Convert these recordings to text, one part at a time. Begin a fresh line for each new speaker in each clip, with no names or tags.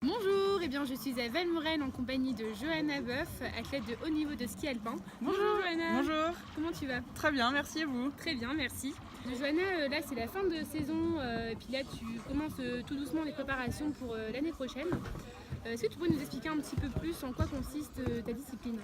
Bonjour, je suis à Valmorel en compagnie de Johanna Boeuf, athlète de haut niveau de ski alpin.
Bonjour Johanna.
Bonjour. Comment tu vas?
Très bien, merci et vous?
Très bien, merci. Johanna, là c'est la fin de saison et puis là tu commences tout doucement les préparations pour l'année prochaine. Est-ce que tu peux nous expliquer un petit peu plus en quoi consiste ta discipline?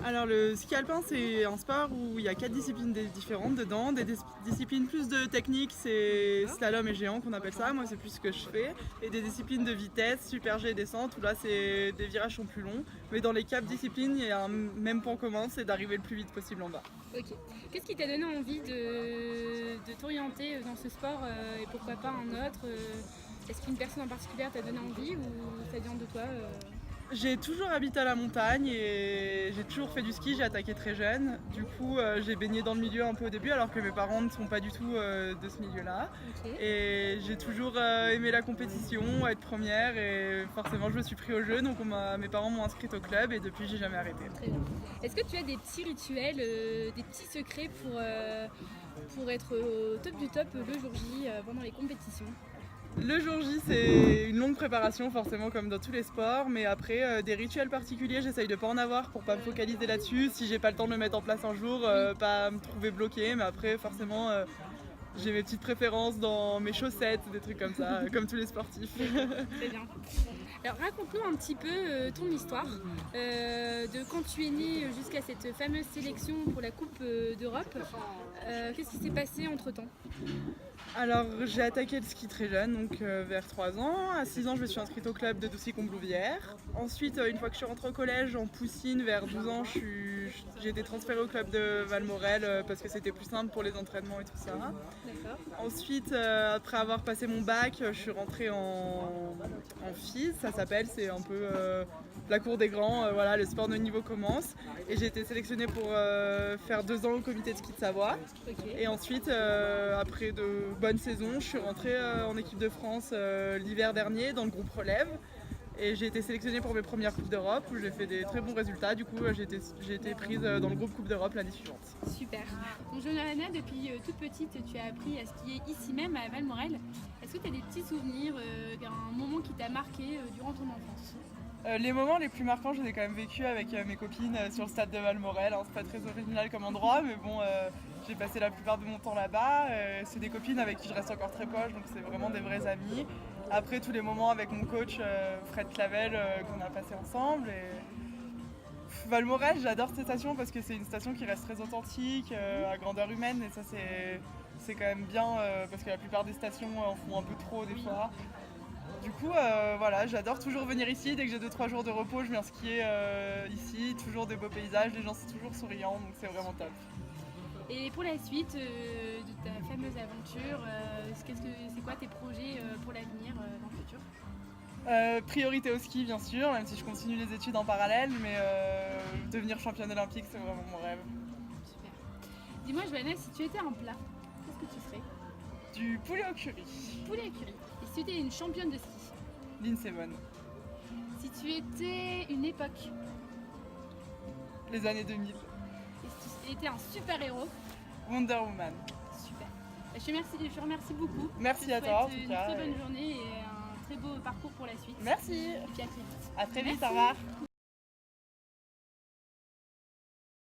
Alors le ski alpin c'est un sport où il y a 4 disciplines différentes dedans, des disciplines plus de technique, c'est slalom et géant qu'on appelle ça, moi c'est plus ce que je fais, et des disciplines de vitesse, super G et descente où là c'est des virages sont plus longs, mais dans les 4 disciplines il y a un même point commun, c'est d'arriver le plus vite possible en bas.
Ok. Qu'est-ce qui t'a donné envie de t'orienter dans ce sport et pourquoi pas un autre Est-ce qu'une personne en particulier t'a donné envie ou ça vient de toi
J'ai toujours habité à la montagne et j'ai toujours fait du ski, j'ai attaqué très jeune. Du coup, j'ai baigné dans le milieu un peu au début alors que mes parents ne sont pas du tout de ce milieu-là.
Ok.
Et j'ai toujours aimé la compétition, être première et forcément je me suis pris au jeu. Donc mes parents m'ont inscrite au club et depuis j'ai jamais arrêté.
Très bien. Est-ce que tu as des petits rituels, des petits secrets pour être au top du top le jour J pendant les compétitions?
Le jour J, c'est une longue préparation, forcément, comme dans tous les sports. Mais après, des rituels particuliers, j'essaye de pas en avoir pour pas me focaliser là-dessus. Si j'ai pas le temps de le mettre en place un jour, pas me trouver bloquée. Mais après, forcément, j'ai mes petites préférences dans mes chaussettes, des trucs comme ça, comme tous les sportifs.
Très bien. Alors raconte-nous un petit peu ton histoire, de quand tu es née jusqu'à cette fameuse sélection pour la Coupe d'Europe. Qu'est-ce qui s'est passé entre-temps?
Alors j'ai attaqué le ski très jeune, donc vers 3 ans. À 6 ans, je me suis inscrite au club de Doucy-Comblouvière. Ensuite, une fois que je suis rentrée au collège, en poussine, vers 12 ans, j'ai été transférée au club de Valmorel parce que c'était plus simple pour les entraînements et tout ça.
D'accord.
Ensuite, après avoir passé mon bac, je suis rentrée en FIS, ça s'appelle, c'est un peu la cour des grands, voilà, le sport de haut niveau commence. Et j'ai été sélectionnée pour faire 2 ans au comité de ski de Savoie.
Ok.
Et ensuite, après de bonnes saisons, je suis rentrée en équipe de France l'hiver dernier dans le groupe Relève. Et j'ai été sélectionnée pour mes premières Coupes d'Europe où j'ai fait des très bons résultats. Du coup, j'ai été prise dans le groupe Coupe d'Europe l'année suivante.
Super. Donc Johanna, depuis toute petite, tu as appris à skier ici même à Valmorel. Est-ce que tu as des petits souvenirs, un moment qui t'a marqué durant ton enfance?
Les moments les plus marquants, je les ai quand même vécu avec mes copines sur le stade de Valmorel. Hein. C'est pas très original comme endroit, mais bon, j'ai passé la plupart de mon temps là-bas. C'est des copines avec qui je reste encore très proche, donc c'est vraiment des vrais amis. Après, tous les moments avec mon coach Fred Clavel qu'on a passé ensemble. Valmorel, j'adore cette station parce que c'est une station qui reste très authentique, à grandeur humaine, et ça c'est quand même bien parce que la plupart des stations en font un peu trop des fois. Du coup, voilà, j'adore toujours venir ici. Dès que j'ai 2-3 jours de repos, je viens skier ici. Toujours des beaux paysages, les gens sont toujours souriants, donc c'est vraiment top.
Et pour la suite de ta fameuse aventure, c'est quoi tes projets pour l'avenir dans le futur?
Priorité au ski, bien sûr, même si je continue les études en parallèle, mais devenir championne olympique, c'est vraiment mon rêve.
Super. Dis-moi, Johanna, si tu étais un plat, qu'est-ce que tu serais?
Du poulet au curry,
Poulet et curry. Et si tu étais une championne de ski?
Lindsey Vonn,
Si tu étais une époque?
les années 2000,
Et si tu étais un super-héros?
Wonder Woman.
Super. Je te remercie beaucoup.
Merci à toi, en
Je te
tout
souhaite
cas.
une très bonne journée et un très beau parcours pour la suite.
Merci,
Et puis à très vite.
à très vite,
Merci.
au revoir.